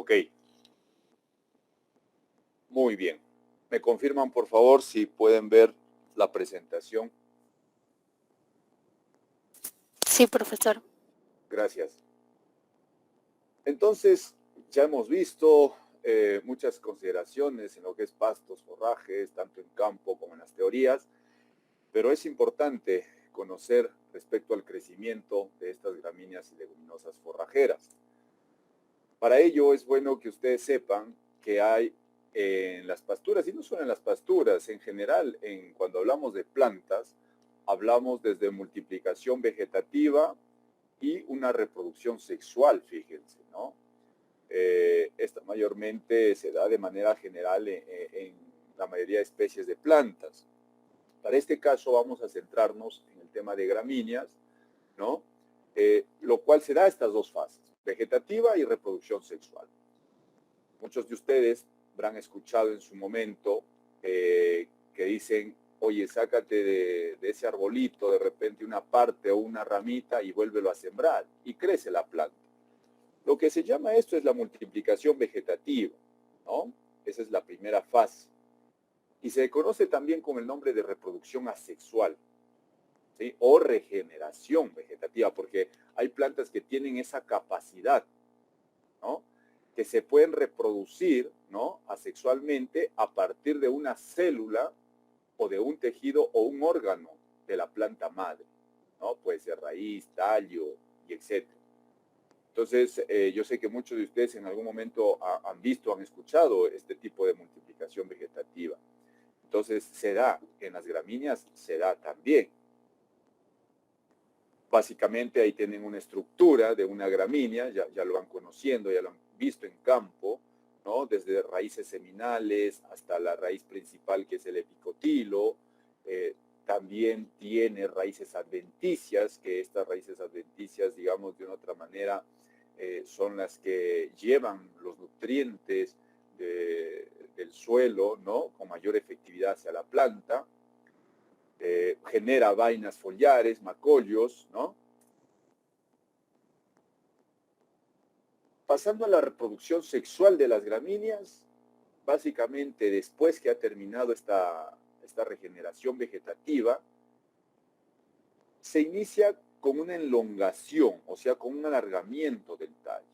Ok, muy bien. ¿Me confirman, por favor, si pueden ver la presentación? Sí, profesor. Gracias. Entonces, ya hemos visto muchas consideraciones en lo que es pastos, forrajes, tanto en campo como en las teorías, pero es importante conocer respecto al crecimiento de estas gramíneas y leguminosas forrajeras. Para ello es bueno que ustedes sepan que hay en las pasturas, y no solo en las pasturas, en general, cuando hablamos de plantas, hablamos desde multiplicación vegetativa y una reproducción sexual, fíjense, ¿no? Esta mayormente se da de manera general en la mayoría de especies de plantas. Para este caso vamos a centrarnos en el tema de gramíneas, ¿no? Lo cual se da estas dos fases, vegetativa y reproducción sexual. Muchos de ustedes habrán escuchado en su momento que dicen, oye, sácate de ese arbolito de repente una parte o una ramita y vuélvelo a sembrar, y crece la planta. Lo que se llama esto es la multiplicación vegetativa, ¿no? Esa es la primera fase. Y se conoce también con el nombre de reproducción asexual, ¿sí? O regeneración vegetativa, porque hay plantas que tienen esa capacidad, ¿no? Que se pueden reproducir, ¿no? Asexualmente a partir de una célula o de un tejido o un órgano de la planta madre, ¿no? Puede ser raíz, tallo y etcétera. Entonces, yo sé que muchos de ustedes en algún momento han visto, han escuchado este tipo de multiplicación vegetativa. Entonces, se da en las gramíneas, se da también. Básicamente ahí tienen una estructura de una gramínea, ya lo van conociendo, ya lo han visto en campo, ¿no? Desde raíces seminales hasta la raíz principal que es el epicotilo. También tiene raíces adventicias, que estas raíces adventicias, digamos de una otra manera, son las que llevan los nutrientes del suelo, ¿no? Con mayor efectividad hacia la planta. Genera vainas foliares, macollos, ¿no? Pasando a la reproducción sexual de las gramíneas, básicamente después que ha terminado esta regeneración vegetativa, se inicia con una elongación, o sea, con un alargamiento del tallo,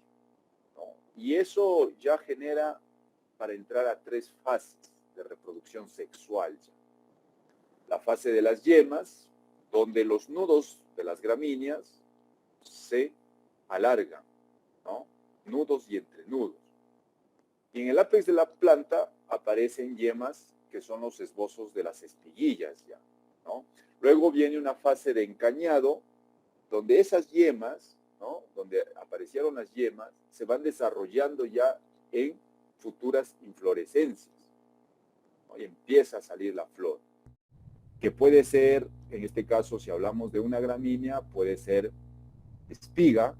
¿no? Y eso ya genera para entrar a 3 fases de reproducción sexual. La fase de las yemas, donde los nudos de las gramíneas se alargan, ¿no? Nudos y entrenudos. Y en el ápex de la planta aparecen yemas que son los esbozos de las espiguillas ya, ¿no? Luego viene una fase de encañado, donde esas yemas, ¿no? Donde aparecieron las yemas, se van desarrollando ya en futuras inflorescencias, ¿no? Y empieza a salir la flor, que puede ser, en este caso, si hablamos de una gramínea, puede ser espiga,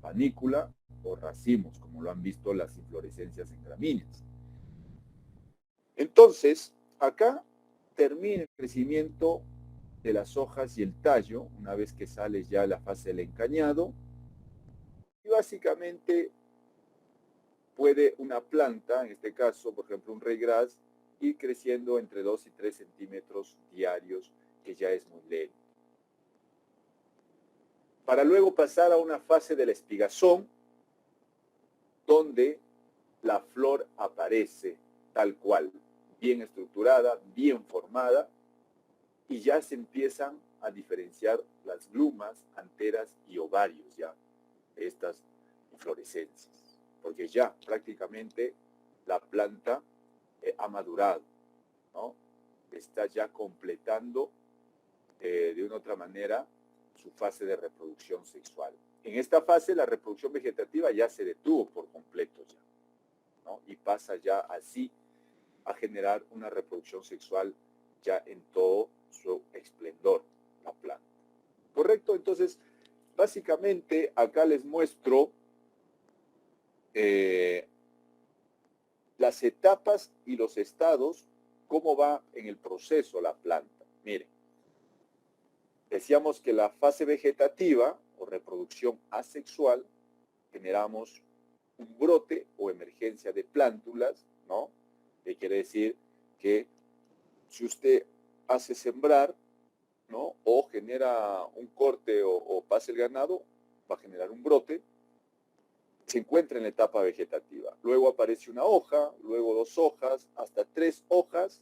panícula o racimos, como lo han visto las inflorescencias en gramíneas. Entonces, acá termina el crecimiento de las hojas y el tallo, una vez que sale ya la fase del encañado, y básicamente puede una planta, en este caso, por ejemplo, un raygrass, ir creciendo entre 2 y 3 centímetros diarios, que ya es muy lento. Para luego pasar a una fase de la espigazón, donde la flor aparece tal cual, bien estructurada, bien formada, y ya se empiezan a diferenciar las glumas, anteras y ovarios ya de estas inflorescencias, porque ya prácticamente la planta ha madurado, ¿no? Está ya completando de una otra manera su fase de reproducción sexual. En esta fase la reproducción vegetativa ya se detuvo por completo ya, ¿no? Y pasa ya así a generar una reproducción sexual ya en todo su esplendor, la planta. ¿Correcto? Entonces, básicamente acá les muestro las etapas y los estados, cómo va en el proceso la planta. Miren, decíamos que la fase vegetativa o reproducción asexual generamos un brote o emergencia de plántulas, ¿no? Que quiere decir que si usted hace sembrar, ¿no? O genera un corte o pasa el ganado, va a generar un brote, se encuentra en la etapa vegetativa. Luego aparece una hoja, luego 2 hojas, hasta 3 hojas,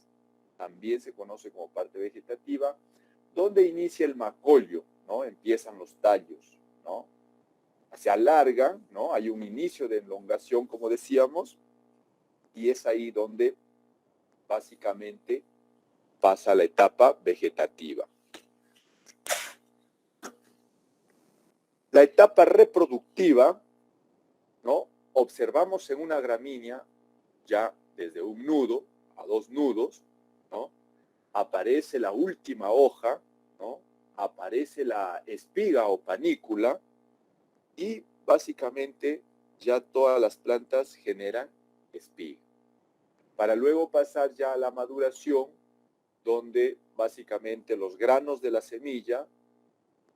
también se conoce como parte vegetativa, donde inicia el macollo, ¿no? Empiezan los tallos, ¿no? Se alargan, ¿no? Hay un inicio de elongación, como decíamos, y es ahí donde básicamente pasa la etapa vegetativa. La etapa reproductiva, ¿no? Observamos en una gramínea ya desde un nudo a 2 nudos, ¿no? Aparece la última hoja, ¿no? Aparece la espiga o panícula y básicamente ya todas las plantas generan espiga. Para luego pasar ya a la maduración, donde básicamente los granos de la semilla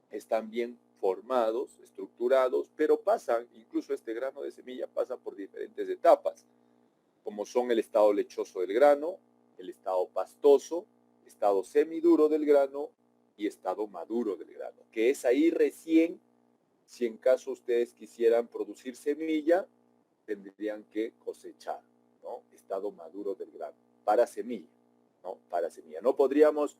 están bien formados, estructurados, pero pasan, incluso este grano de semilla pasa por diferentes etapas, como son el estado lechoso del grano, el estado pastoso, estado semiduro del grano y estado maduro del grano, que es ahí recién, si en caso ustedes quisieran producir semilla, tendrían que cosechar, ¿no? Estado maduro del grano, para semilla, ¿no? Para semilla. No podríamos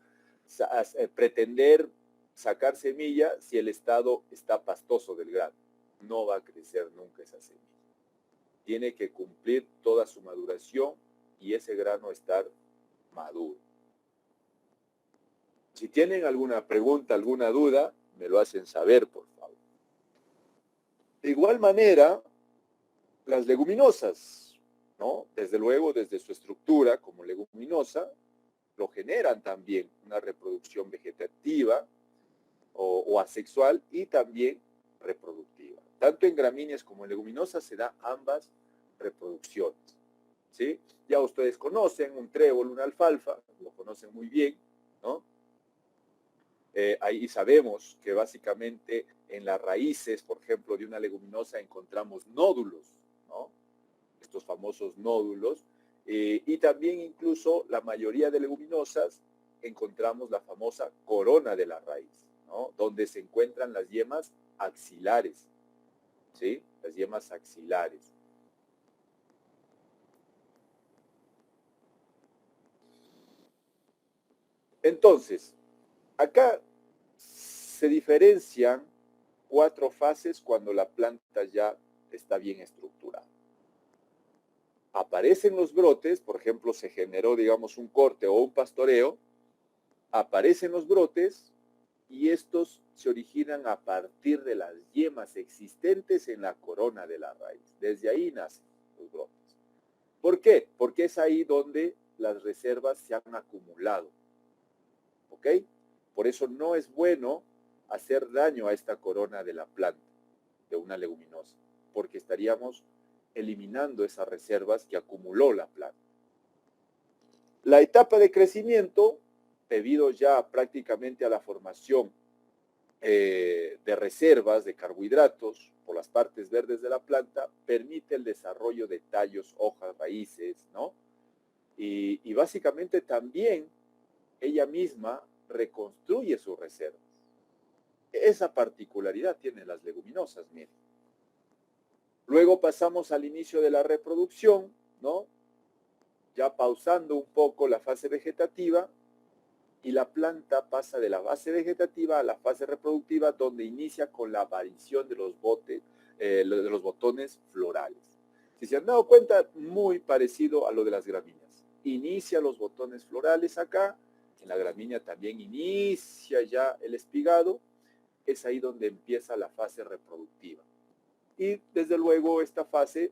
pretender sacar semilla si el estado está pastoso del grano. No va a crecer nunca esa semilla. Tiene que cumplir toda su maduración y ese grano estar maduro. Si tienen alguna pregunta, alguna duda, me lo hacen saber, por favor. De igual manera, las leguminosas, ¿no? Desde luego, desde su estructura como leguminosa, lo generan también una reproducción vegetativa o asexual y también reproductiva. Tanto en gramíneas como en leguminosas se da ambas reproducciones, ¿sí? Ya ustedes conocen un trébol, una alfalfa, lo conocen muy bien, ¿no? Ahí sabemos que básicamente en las raíces, por ejemplo, de una leguminosa encontramos nódulos, ¿no? Estos famosos nódulos, y también incluso la mayoría de leguminosas encontramos la famosa corona de la raíz, ¿no? Donde se encuentran las yemas axilares, ¿sí? Las yemas axilares. Entonces, acá se diferencian 4 fases cuando la planta ya está bien estructurada. Aparecen los brotes, por ejemplo, se generó, digamos, un corte o un pastoreo, aparecen los brotes y estos se originan a partir de las yemas existentes en la corona de la raíz. Desde ahí nacen los brotes. ¿Por qué? Porque es ahí donde las reservas se han acumulado. ¿Ok? Por eso no es bueno hacer daño a esta corona de la planta, de una leguminosa, porque estaríamos eliminando esas reservas que acumuló la planta. La etapa de crecimiento, debido ya prácticamente a la formación de reservas de carbohidratos por las partes verdes de la planta, permite el desarrollo de tallos, hojas, raíces, ¿no? Y básicamente también ella misma reconstruye sus reservas. Esa particularidad tienen las leguminosas, miren. Luego pasamos al inicio de la reproducción, ¿no? Ya pausando un poco la fase vegetativa, y la planta pasa de la fase vegetativa a la fase reproductiva, donde inicia con la aparición de los botones florales. Si se han dado cuenta, muy parecido a lo de las gramíneas. Inicia los botones florales acá, en la gramínea también inicia ya el espigado, es ahí donde empieza la fase reproductiva. Y desde luego esta fase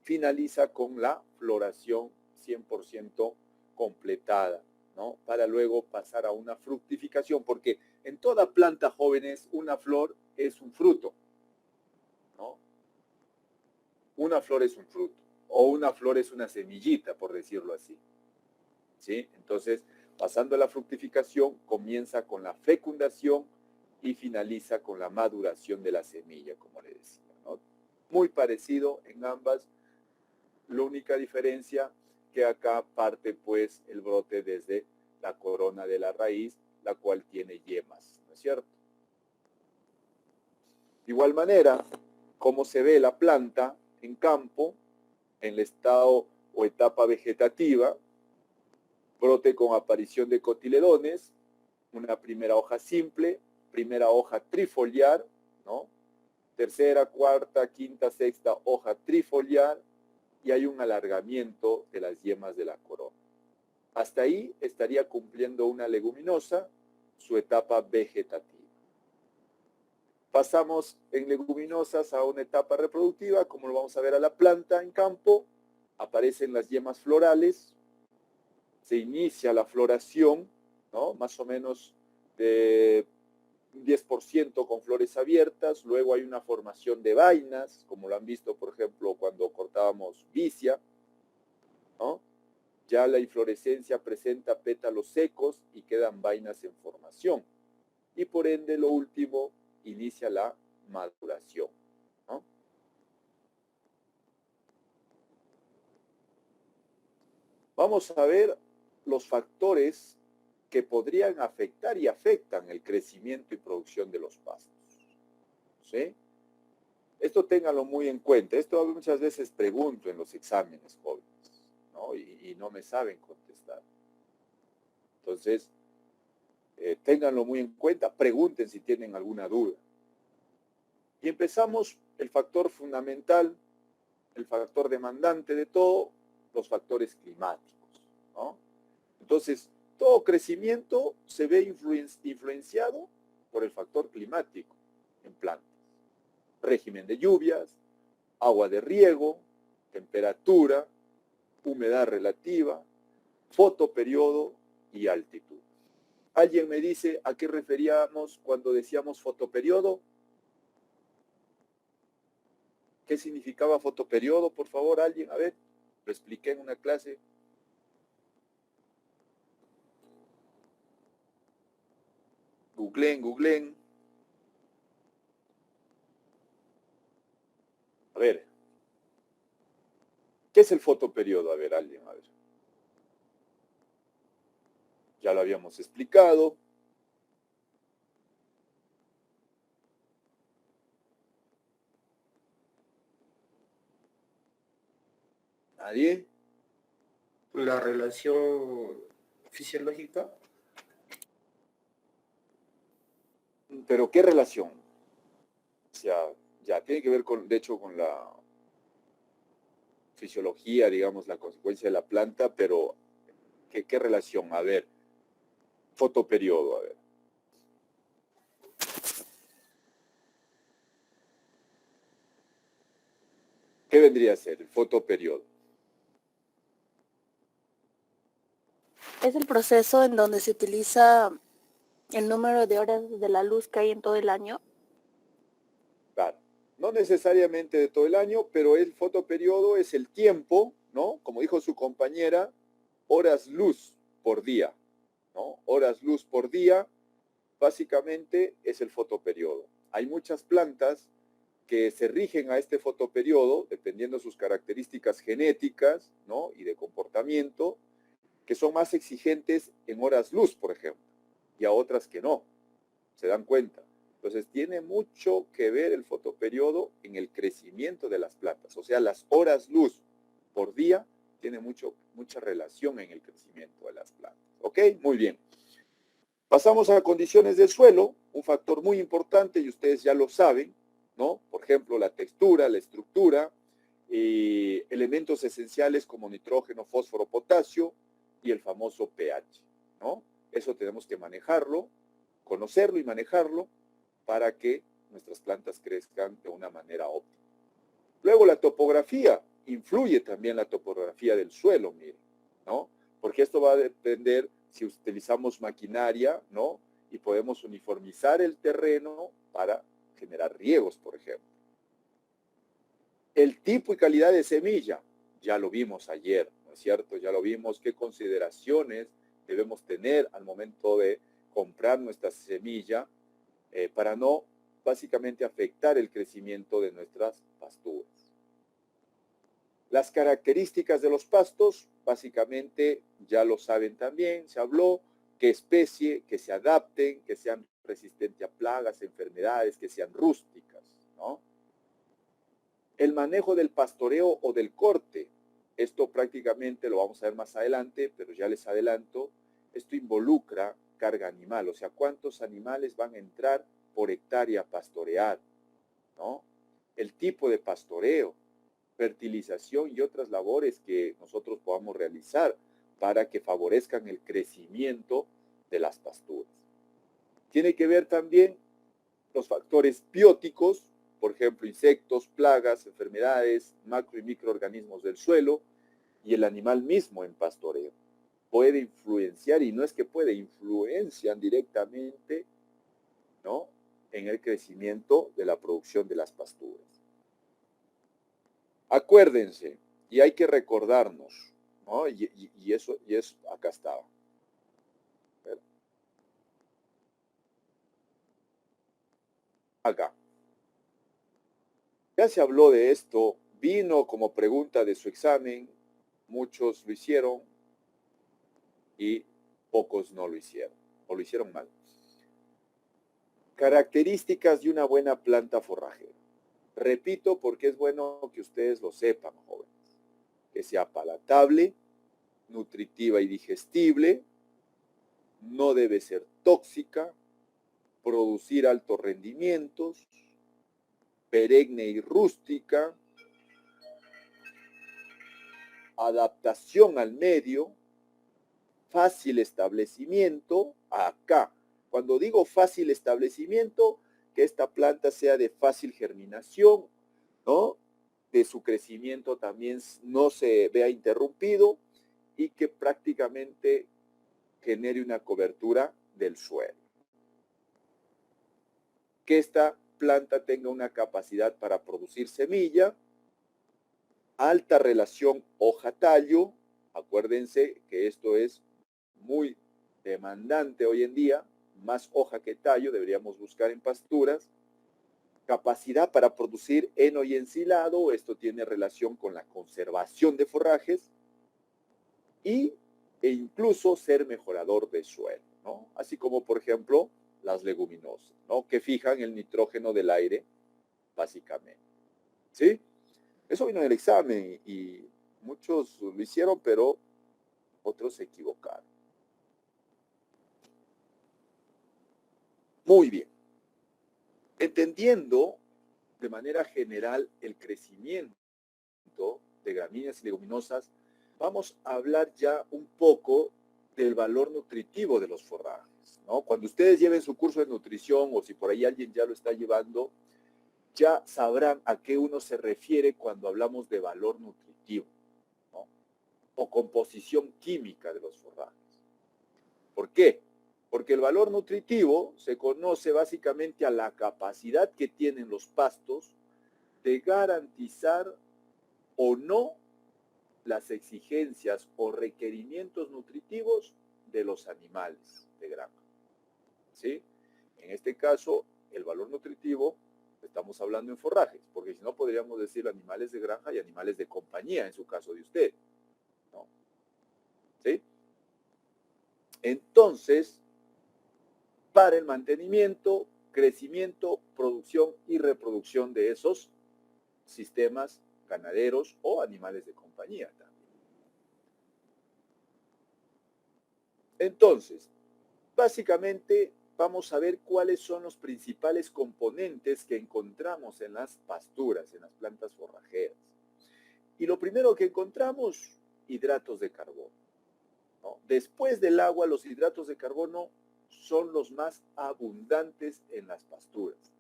finaliza con la floración 100% completada, ¿no? Para luego pasar a una fructificación, porque en toda planta, jóvenes, una flor es un fruto, ¿no? Una flor es un fruto, o una flor es una semillita, por decirlo así, ¿sí? Entonces, pasando a la fructificación, comienza con la fecundación y finaliza con la maduración de la semilla, como le decía, ¿no? muy parecido en ambas. La única diferencia que acá parte pues el brote desde la corona de la raíz, la cual tiene yemas, ¿no es cierto? De igual manera, como se ve la planta en campo, en el estado o etapa vegetativa, brote con aparición de cotiledones, una primera hoja simple, primera hoja trifoliar, ¿no? Tercera, cuarta, quinta, sexta hoja trifoliar, y hay un alargamiento de las yemas de la corona. Hasta ahí estaría cumpliendo una leguminosa su etapa vegetativa. Pasamos en leguminosas a una etapa reproductiva, como lo vamos a ver a la planta en campo, aparecen las yemas florales, se inicia la floración, ¿no? Más o menos de 10% con flores abiertas, luego hay una formación de vainas, como lo han visto, por ejemplo, cuando cortábamos vicia, ¿no? Ya la inflorescencia presenta pétalos secos y quedan vainas en formación. Y por ende, lo último, inicia la maduración, ¿no? Vamos a ver los factores que podrían afectar y afectan el crecimiento y producción de los pastos, ¿sí? Esto ténganlo muy en cuenta. Esto muchas veces pregunto en los exámenes, jóvenes, ¿no? Y no me saben contestar. Entonces, ténganlo muy en cuenta, pregunten si tienen alguna duda. Y empezamos el factor fundamental, el factor demandante de todo, los factores climáticos, ¿no? Entonces, todo crecimiento se ve influenciado por el factor climático en plantas. Régimen de lluvias, agua de riego, temperatura, humedad relativa, fotoperiodo y altitud. ¿Alguien me dice a qué referíamos cuando decíamos fotoperiodo? ¿Qué significaba fotoperiodo? Por favor, alguien, a ver, lo expliqué en una clase. Googleen. A ver, ¿qué es el fotoperiodo? A ver, alguien, a ver. Ya lo habíamos explicado. ¿Nadie? La relación fisiológica. ¿Pero qué relación? O sea, ya tiene que ver con, de hecho, con la fisiología, digamos, la consecuencia de la planta, pero ¿qué relación? A ver, fotoperiodo, a ver. ¿Qué vendría a ser el fotoperiodo? Es el proceso en donde se utiliza el número de horas de la luz que hay en todo el año. Claro, no necesariamente de todo el año, pero el fotoperiodo es el tiempo, ¿no? Como dijo su compañera, horas luz por día, ¿no? Horas luz por día, básicamente es el fotoperiodo. Hay muchas plantas que se rigen a este fotoperiodo, dependiendo de sus características genéticas, ¿no? Y de comportamiento, que son más exigentes en horas luz, por ejemplo, y a otras que no. ¿Se dan cuenta? Entonces, tiene mucho que ver el fotoperiodo en el crecimiento de las plantas. O sea, las horas luz por día tiene mucha relación en el crecimiento de las plantas. ¿Ok? Muy bien. Pasamos a condiciones del suelo, un factor muy importante y ustedes ya lo saben, ¿no? Por ejemplo, la textura, la estructura, elementos esenciales como nitrógeno, fósforo, potasio y el famoso pH, ¿no? Eso tenemos que manejarlo, conocerlo y manejarlo para que nuestras plantas crezcan de una manera óptima. Luego la topografía, influye también la topografía del suelo, miren, ¿no? Porque esto va a depender si utilizamos maquinaria, ¿no? Y podemos uniformizar el terreno para generar riegos, por ejemplo. El tipo y calidad de semilla, ya lo vimos ayer, ¿no es cierto? Ya lo vimos, qué consideraciones debemos tener al momento de comprar nuestra semilla para no básicamente afectar el crecimiento de nuestras pasturas. Las características de los pastos, básicamente ya lo saben también, se habló, qué especie, que se adapten, que sean resistentes a plagas, enfermedades, que sean rústicas, ¿no? El manejo del pastoreo o del corte, esto prácticamente lo vamos a ver más adelante, pero ya les adelanto, esto involucra carga animal, o sea, cuántos animales van a entrar por hectárea a pastorear, ¿no? El tipo de pastoreo, fertilización y otras labores que nosotros podamos realizar para que favorezcan el crecimiento de las pasturas. Tiene que ver también los factores bióticos, por ejemplo, insectos, plagas, enfermedades, macro y microorganismos del suelo y el animal mismo en pastoreo. Puede influenciar, y no es que puede, influencian directamente, ¿no?, en el crecimiento de la producción de las pasturas. Acuérdense, y hay que recordarnos, ¿no? Y eso, acá estaba. Acá. Ya se habló de esto, vino como pregunta de su examen, muchos lo hicieron y pocos no lo hicieron, o lo hicieron mal. Características de una buena planta forrajera. Repito porque es bueno que ustedes lo sepan, jóvenes. Que sea palatable, nutritiva y digestible, no debe ser tóxica, producir altos rendimientos, perenne y rústica, adaptación al medio, fácil establecimiento. Acá, cuando digo fácil establecimiento, que esta planta sea de fácil germinación, ¿no?, de su crecimiento también no se vea interrumpido y que prácticamente genere una cobertura del suelo. Que esta planta tenga una capacidad para producir semilla, alta relación hoja-tallo, acuérdense que esto es muy demandante hoy en día, más hoja que tallo, deberíamos buscar en pasturas, capacidad para producir heno y ensilado, esto tiene relación con la conservación de forrajes, e incluso ser mejorador de suelo, ¿no? Así como, por ejemplo, las leguminosas, ¿no?, que fijan el nitrógeno del aire, básicamente. ¿Sí? Eso vino en el examen y muchos lo hicieron, pero otros se equivocaron. Muy bien. Entendiendo de manera general el crecimiento de gramíneas y leguminosas, vamos a hablar ya un poco del valor nutritivo de los forrajes, ¿no? Cuando ustedes lleven su curso de nutrición o si por ahí alguien ya lo está llevando, ya sabrán a qué uno se refiere cuando hablamos de valor nutritivo, ¿no?, o composición química de los forrajes. ¿Por qué? Porque el valor nutritivo se conoce básicamente a la capacidad que tienen los pastos de garantizar o no las exigencias o requerimientos nutritivos de los animales de granja. ¿Sí? En este caso, el valor nutritivo, estamos hablando en forrajes, porque si no podríamos decir animales de granja y animales de compañía, en su caso de usted, ¿no? ¿Sí? Entonces, para el mantenimiento, crecimiento, producción y reproducción de esos sistemas ganaderos o animales de compañía también. Entonces, básicamente vamos a ver cuáles son los principales componentes que encontramos en las pasturas, en las plantas forrajeras. Y lo primero que encontramos, hidratos de carbono, ¿no? Después del agua, los hidratos de carbono son los más abundantes en las pasturas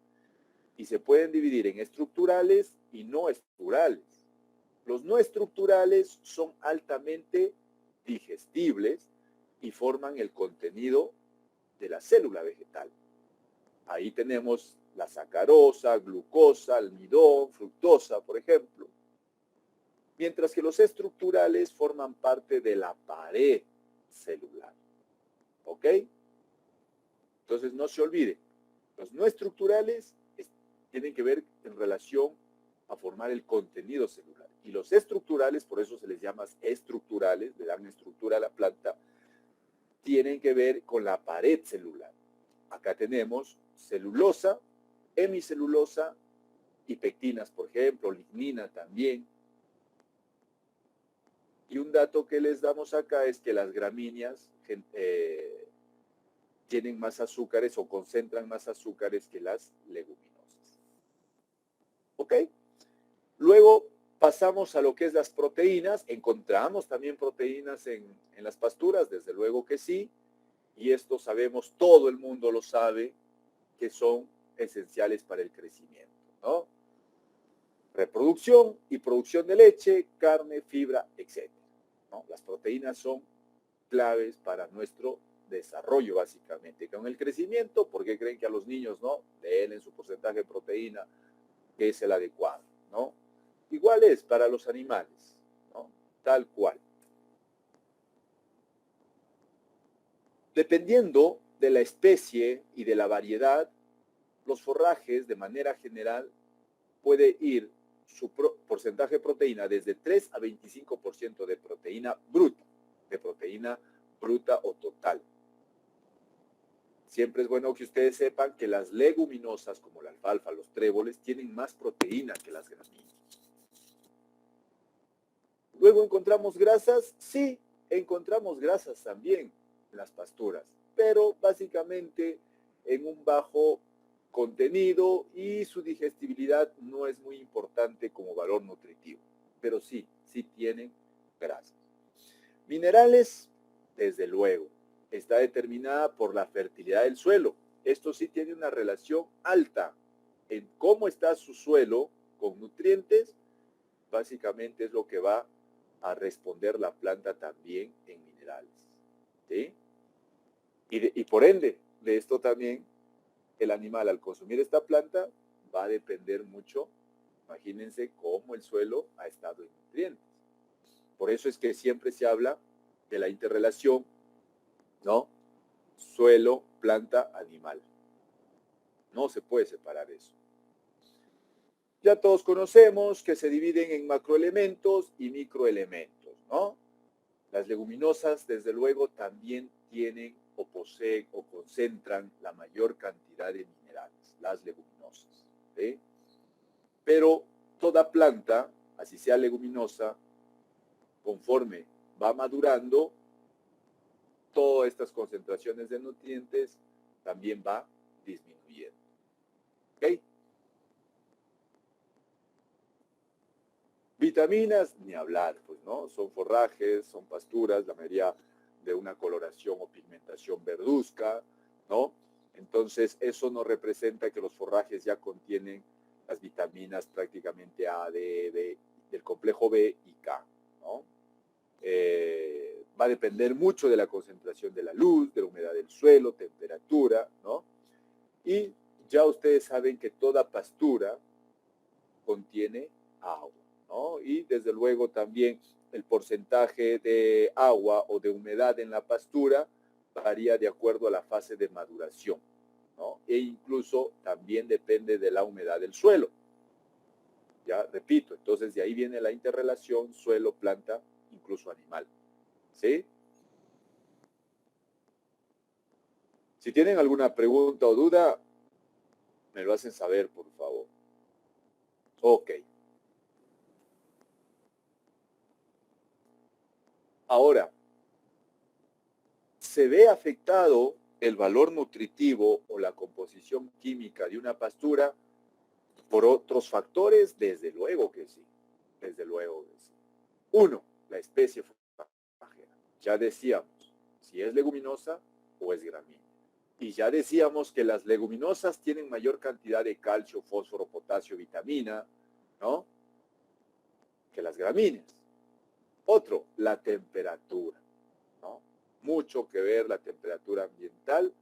y se pueden dividir en estructurales y no estructurales. Los no estructurales son altamente digestibles y forman el contenido de la célula vegetal. Ahí tenemos la sacarosa, glucosa, almidón, fructosa, por ejemplo. Mientras que los estructurales forman parte de la pared celular. ¿Ok? Entonces no se olvide, los no estructurales tienen que ver en relación a formar el contenido celular. Y los estructurales, por eso se les llama estructurales, le dan estructura a la planta, tienen que ver con la pared celular. Acá tenemos celulosa, hemicelulosa y pectinas, por ejemplo, lignina también. Y un dato que les damos acá es que las gramíneas tienen más azúcares o concentran más azúcares que las leguminosas. ¿Ok? Luego pasamos a lo que es las proteínas. Encontramos también proteínas en las pasturas, desde luego que sí. Y esto sabemos, todo el mundo lo sabe, que son esenciales para el crecimiento, ¿no? Reproducción y producción de leche, carne, fibra, etc. ¿No? Las proteínas son claves para nuestro desarrollo, básicamente. Con el crecimiento, ¿por qué creen que a los niños no den en su porcentaje de proteína que es el adecuado? ¿No? Igual es para los animales, ¿no? Tal cual. Dependiendo de la especie y de la variedad, los forrajes, de manera general, puede ir su porcentaje de proteína desde 3 a 25% de proteína bruta o total. Siempre es bueno que ustedes sepan que las leguminosas, como la alfalfa, los tréboles, tienen más proteína que las gramíneas. Luego encontramos grasas, sí, encontramos grasas también en las pasturas, pero básicamente en un bajo contenido y su digestibilidad no es muy importante como valor nutritivo, pero sí tienen grasas. Minerales, desde luego, está determinada por la fertilidad del suelo. Esto sí tiene una relación alta en cómo está su suelo con nutrientes, básicamente es lo que va a responder la planta también en minerales. ¿Sí? Y por ende, de esto también, el animal al consumir esta planta va a depender mucho, imagínense cómo el suelo ha estado en nutrientes. Por eso es que siempre se habla de la interrelación, ¿no? Suelo, planta, animal. No se puede separar eso. Ya todos conocemos que se dividen en macroelementos y microelementos, ¿no? Las leguminosas, desde luego, también tienen o poseen o concentran la mayor cantidad de minerales, las leguminosas, ¿sí? Pero toda planta, así sea leguminosa, conforme va madurando, todas estas concentraciones de nutrientes también va disminuyendo. ¿Ok? Vitaminas, ni hablar, pues, ¿no? Son forrajes, son pasturas, la mayoría de una coloración o pigmentación verduzca, ¿no? Entonces, eso no representa que los forrajes ya contienen las vitaminas prácticamente A, D, B, del complejo B y K, ¿no? Va a depender mucho de la concentración de la luz, de la humedad del suelo, temperatura, ¿no? Y ya ustedes saben que toda pastura contiene agua, ¿no? Y desde luego también el porcentaje de agua o de humedad en la pastura varía de acuerdo a la fase de maduración, ¿no? E incluso también depende de la humedad del suelo. Ya repito, entonces de ahí viene la interrelación suelo, planta, incluso animal. ¿Sí? Si tienen alguna pregunta o duda, me lo hacen saber, por favor. Ok. Ahora, ¿se ve afectado el valor nutritivo o la composición química de una pastura por otros factores? Desde luego que sí. Desde luego que sí. Uno, la especie forrajera. Ya decíamos, si es leguminosa o es gramínea. Y ya decíamos que las leguminosas tienen mayor cantidad de calcio, fósforo, potasio, vitamina, ¿no? Que las gramíneas. Otro, la temperatura, ¿no? Mucho que ver la temperatura ambiental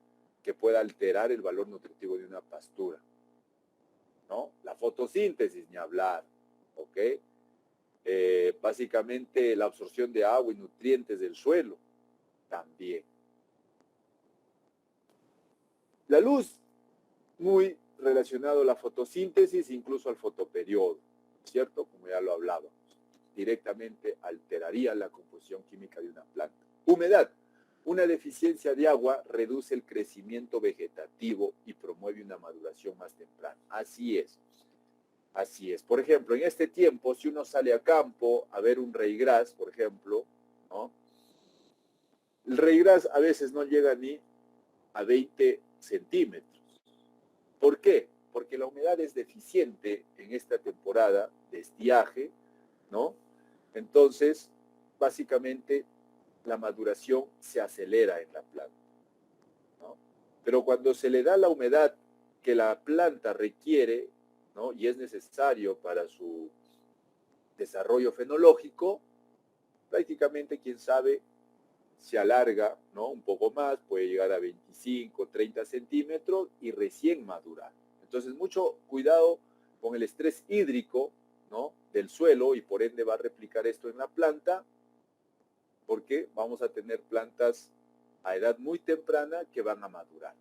que pueda alterar el valor nutritivo de una pastura, ¿no? La fotosíntesis, ni hablar, ¿ok? Básicamente la absorción de agua y nutrientes del suelo, también. La luz, muy relacionado a la fotosíntesis, incluso al fotoperiodo, ¿cierto? Como ya lo hablábamos, directamente alteraría la composición química de una planta. Humedad. Una deficiencia de agua reduce el crecimiento vegetativo y promueve una maduración más temprana. Así es. Así es. Por ejemplo, en este tiempo, si uno sale a campo a ver un ryegrass, por ejemplo, ¿no? El ryegrass a veces no llega ni a 20 centímetros. ¿Por qué? Porque la humedad es deficiente en esta temporada de estiaje, ¿no? Entonces, básicamente, la maduración se acelera en la planta, ¿no? Pero cuando se le da la humedad que la planta requiere, ¿no? Y es necesario para su desarrollo fenológico, prácticamente, quién sabe, se alarga, ¿no? Un poco más, puede llegar a 25, 30 centímetros y recién madurar. Entonces, mucho cuidado con el estrés hídrico, ¿no? Del suelo, y por ende va a replicar esto en la planta, porque vamos a tener plantas a edad muy temprana que van a madurar.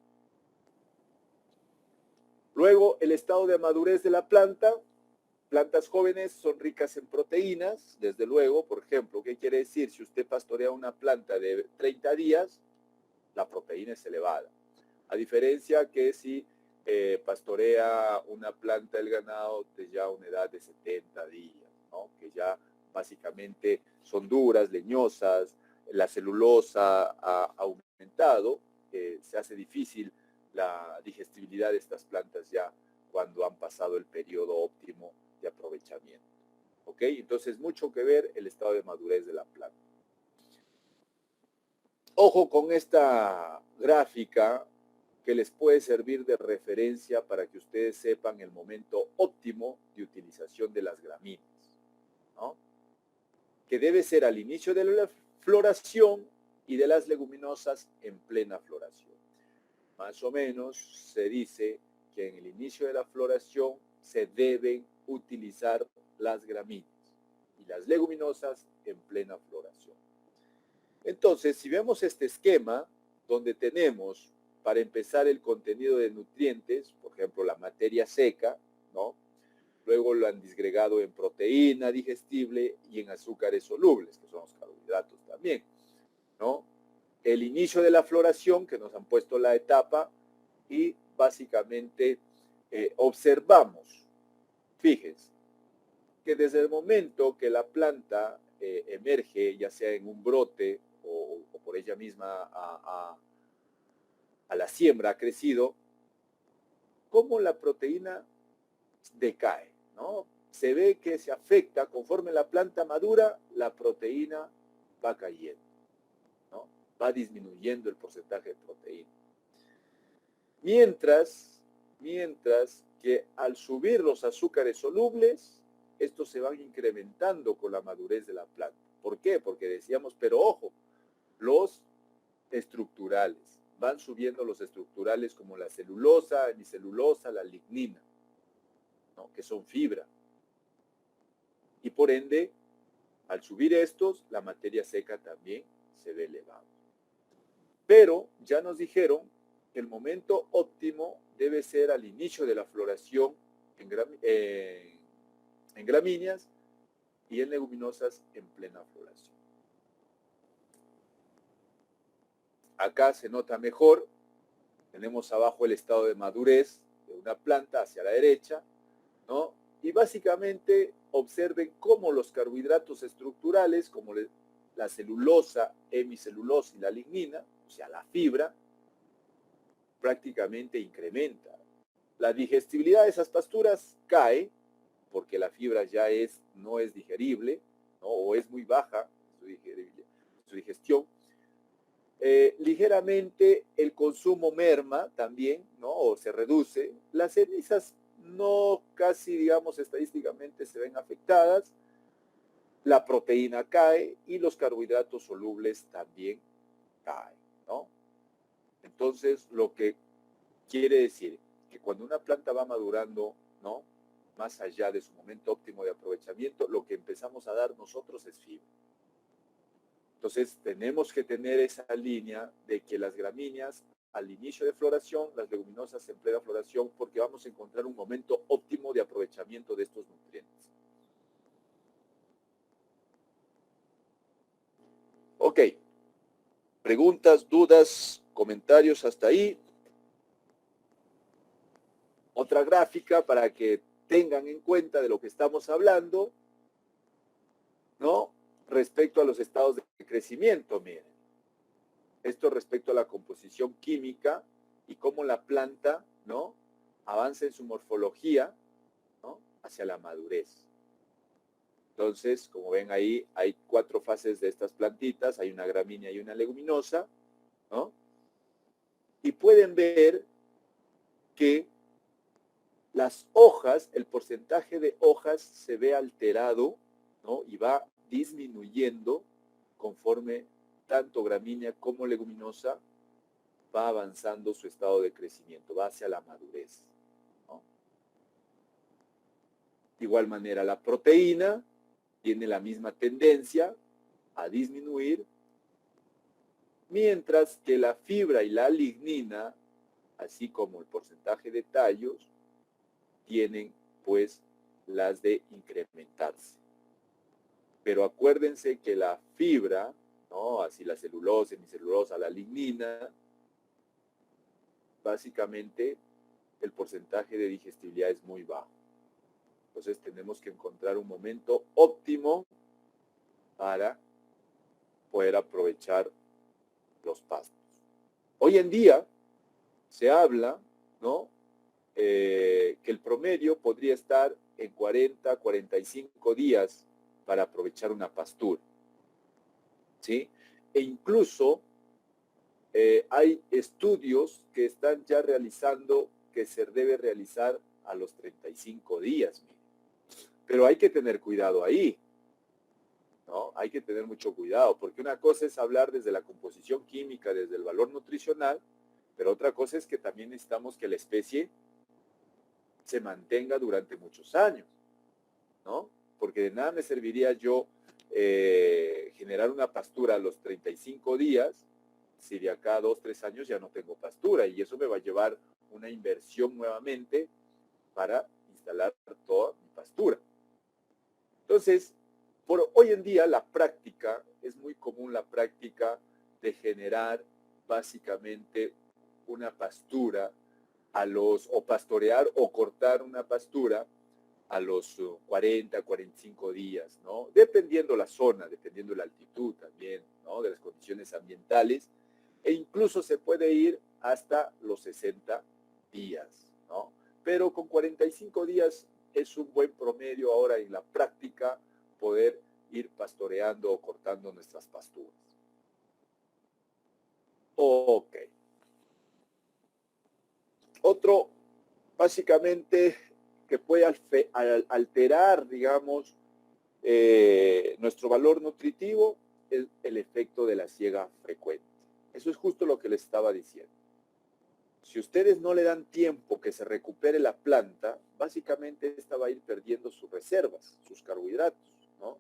Luego, el estado de madurez de la planta. Plantas jóvenes son ricas en proteínas, desde luego. Por ejemplo, ¿qué quiere decir? Si usted pastorea una planta de 30 días, la proteína es elevada. A diferencia que si pastorea una planta del ganado de ya una edad de 70 días, ¿no? Que ya básicamente son duras, leñosas, la celulosa ha aumentado, se hace difícil la digestibilidad de estas plantas ya cuando han pasado el periodo óptimo de aprovechamiento. ¿Ok? Entonces, mucho que ver el estado de madurez de la planta. Ojo con esta gráfica que les puede servir de referencia para que ustedes sepan el momento óptimo de utilización de las gramíneas, ¿no? Que debe ser al inicio de la floración y de las leguminosas en plena floración. Más o menos se dice que en el inicio de la floración se deben utilizar las gramíneas y las leguminosas en plena floración. Entonces, si vemos este esquema donde tenemos para empezar el contenido de nutrientes, por ejemplo, la materia seca, ¿no? Luego lo han disgregado en proteína digestible y en azúcares solubles, que son los carbohidratos también, ¿no? El inicio de la floración, que nos han puesto la etapa, y básicamente observamos, fíjense, que desde el momento que la planta emerge, ya sea en un brote o por ella misma a la siembra ha crecido, cómo la proteína decae, ¿no? Se ve que se afecta, conforme la planta madura, la proteína va cayendo, ¿no? Va disminuyendo el porcentaje de proteína. Mientras que al subir los azúcares solubles, estos se van incrementando con la madurez de la planta. ¿Por qué? Porque decíamos, pero ojo, los estructurales, van subiendo los estructurales como la celulosa, hemicelulosa, la lignina, ¿no? Que son fibra. Y por ende, al subir estos, la materia seca también se ve elevada. Pero ya nos dijeron que el momento óptimo debe ser al inicio de la floración en gramíneas y en leguminosas en plena floración. Acá se nota mejor, tenemos abajo el estado de madurez de una planta hacia la derecha, ¿no? Y básicamente observen cómo los carbohidratos estructurales, como la celulosa, hemicelulosa y la lignina, o sea, la fibra, prácticamente incrementa. La digestibilidad de esas pasturas cae, porque la fibra ya no es digerible, ¿no? O es muy baja su digestión. Ligeramente el consumo merma también, ¿no? O se reduce. Las cenizas no casi, digamos, estadísticamente se ven afectadas. La proteína cae y los carbohidratos solubles también caen, ¿no? Entonces, lo que quiere decir que cuando una planta va madurando, ¿no? Más allá de su momento óptimo de aprovechamiento, lo que empezamos a dar nosotros es fibra. Entonces, tenemos que tener esa línea de que las gramíneas al inicio de floración, las leguminosas en plena floración, porque vamos a encontrar un momento óptimo de aprovechamiento de estos nutrientes. Ok. Preguntas, dudas, comentarios hasta ahí. Otra gráfica para que tengan en cuenta de lo que estamos hablando, ¿no? Respecto a los estados de crecimiento, miren. Esto respecto a la composición química y cómo la planta, ¿no? Avanza en su morfología, ¿no? Hacia la madurez. Entonces, como ven ahí, hay 4 fases de estas plantitas. Hay una gramínea y una leguminosa, ¿no? Y pueden ver que las hojas, el porcentaje de hojas se ve alterado, ¿no? Y va disminuyendo conforme tanto gramínea como leguminosa va avanzando su estado de crecimiento, va hacia la madurez, ¿no? De igual manera, la proteína tiene la misma tendencia a disminuir, mientras que la fibra y la lignina, así como el porcentaje de tallos, tienen pues las de incrementarse. Pero acuérdense que la fibra, ¿no? Así la celulosa, hemicelulosa, la lignina, básicamente el porcentaje de digestibilidad es muy bajo. Entonces tenemos que encontrar un momento óptimo para poder aprovechar los pastos. Hoy en día se habla, ¿no? Que el promedio podría estar en 40, 45 días para aprovechar una pastura, ¿sí? E incluso hay estudios que están ya realizando que se debe realizar a los 35 días. Pero hay que tener cuidado ahí, ¿no? Hay que tener mucho cuidado, porque una cosa es hablar desde la composición química, desde el valor nutricional, pero otra cosa es que también necesitamos que la especie se mantenga durante muchos años, ¿no? Porque de nada me serviría yo generar una pastura a los 35 días si de acá a 2, 3 años ya no tengo pastura, y eso me va a llevar una inversión nuevamente para instalar toda mi pastura. Entonces, por hoy en día la práctica, es muy común la práctica de generar básicamente una pastura o pastorear o cortar una pastura a los 40, 45 días, ¿no? Dependiendo la zona, dependiendo la altitud también, ¿no? De las condiciones ambientales, e incluso se puede ir hasta los 60 días, ¿no? Pero con 45 días es un buen promedio ahora en la práctica poder ir pastoreando o cortando nuestras pasturas. Ok. Otro, básicamente, que puede alterar, digamos, nuestro valor nutritivo es el efecto de la siega frecuente. Eso es justo lo que les estaba diciendo. Si ustedes no le dan tiempo que se recupere la planta, básicamente esta va a ir perdiendo sus reservas, sus carbohidratos, ¿no?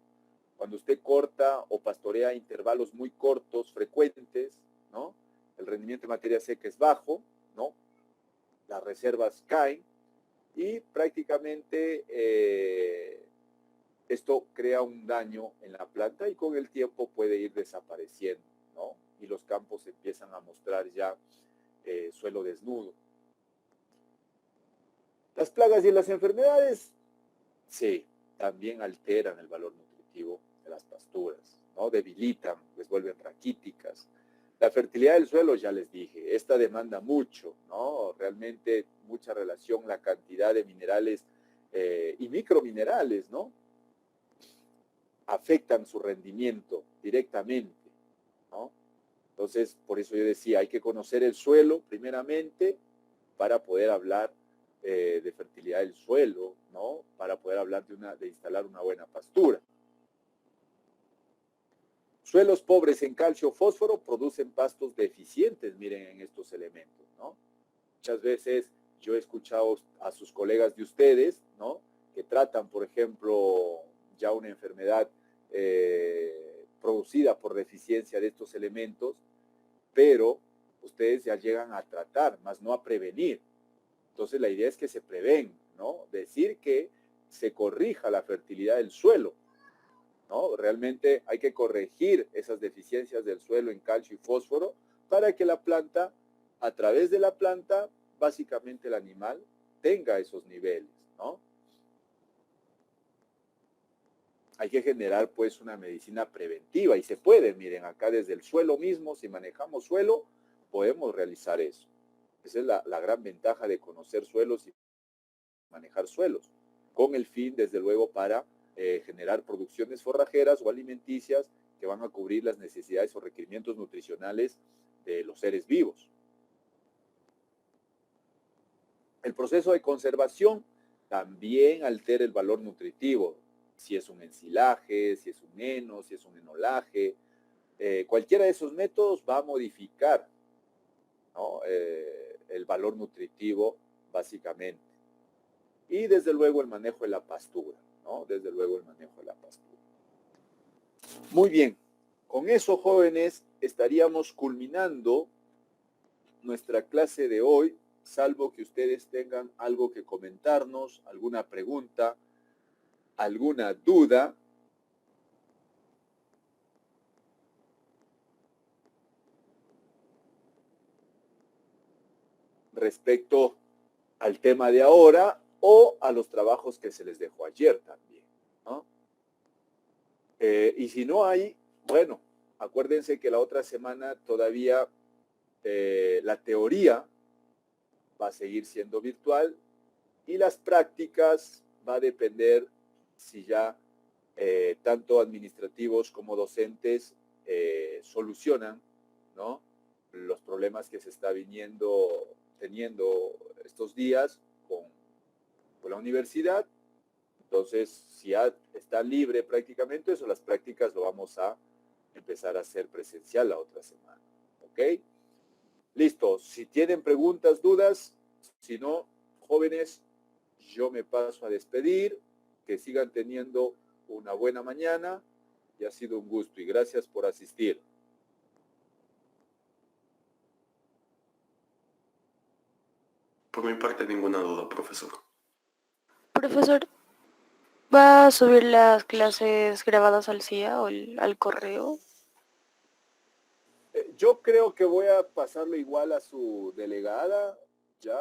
Cuando usted corta o pastorea intervalos muy cortos, frecuentes, ¿no? El rendimiento de materia seca es bajo, ¿no? Las reservas caen y prácticamente esto crea un daño en la planta y con el tiempo puede ir desapareciendo, ¿no? Y los campos empiezan a mostrar ya suelo desnudo. Las plagas y las enfermedades, sí, también alteran el valor nutritivo de las pasturas, ¿no? Debilitan, les vuelven raquíticas. La fertilidad del suelo, ya les dije, esta demanda mucho, ¿no? Realmente mucha relación, la cantidad de minerales y microminerales, ¿no? Afectan su rendimiento directamente, ¿no? Entonces, por eso yo decía, hay que conocer el suelo primeramente para poder hablar de fertilidad del suelo, ¿no? Para poder hablar de instalar una buena pastura. Suelos pobres en calcio o fósforo producen pastos deficientes, miren, en estos elementos, ¿no? Muchas veces yo he escuchado a sus colegas de ustedes, ¿no? Que tratan, por ejemplo, ya una enfermedad producida por deficiencia de estos elementos, pero ustedes ya llegan a tratar, más no a prevenir. Entonces la idea es que se prevén, ¿no? Decir que se corrija la fertilidad del suelo, ¿no? Realmente hay que corregir esas deficiencias del suelo en calcio y fósforo para que la planta, a través de la planta, básicamente el animal tenga esos niveles, ¿no? Hay que generar pues una medicina preventiva y se puede, miren, acá desde el suelo mismo, si manejamos suelo, podemos realizar eso. Esa es la gran ventaja de conocer suelos y manejar suelos, con el fin, desde luego, para generar producciones forrajeras o alimenticias que van a cubrir las necesidades o requerimientos nutricionales de los seres vivos. El proceso de conservación también altera el valor nutritivo, si es un ensilaje, si es un heno, si es un enolaje. Cualquiera de esos métodos va a modificar, ¿no? El valor nutritivo, básicamente. Y desde luego el manejo de la pastura, ¿no? Desde luego el manejo de la pastura. Muy bien, con eso, jóvenes, estaríamos culminando nuestra clase de hoy, salvo que ustedes tengan algo que comentarnos, alguna pregunta, alguna duda. Respecto al tema de ahora o a los trabajos que se les dejó ayer también, ¿no? Y si no hay, bueno, acuérdense que la otra semana todavía la teoría va a seguir siendo virtual y las prácticas va a depender si ya tanto administrativos como docentes solucionan, ¿no? Los problemas que se está teniendo estos días con la universidad. Entonces, si ya está libre prácticamente eso, las prácticas lo vamos a empezar a hacer presencial la otra semana. ¿Ok? Listo. Si tienen preguntas, dudas, si no, jóvenes, yo me paso a despedir. Que sigan teniendo una buena mañana y ha sido un gusto y gracias por asistir. Por mi parte, ninguna duda, profesor. Profesor, ¿va a subir las clases grabadas al CIA o al correo? Yo creo que voy a pasarlo igual a su delegada. Ya,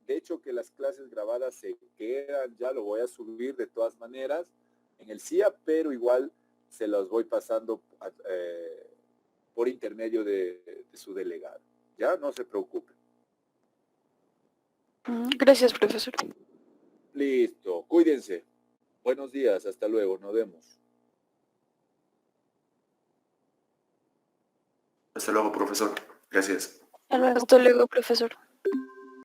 de hecho que las clases grabadas se quedan, ya lo voy a subir de todas maneras en el CIA, pero igual se los voy pasando por intermedio de su delegada. Ya, no se preocupen. Gracias, profesor. Listo, cuídense. Buenos días, hasta luego, nos vemos. Hasta luego, profesor. Gracias. Hasta luego, profesor.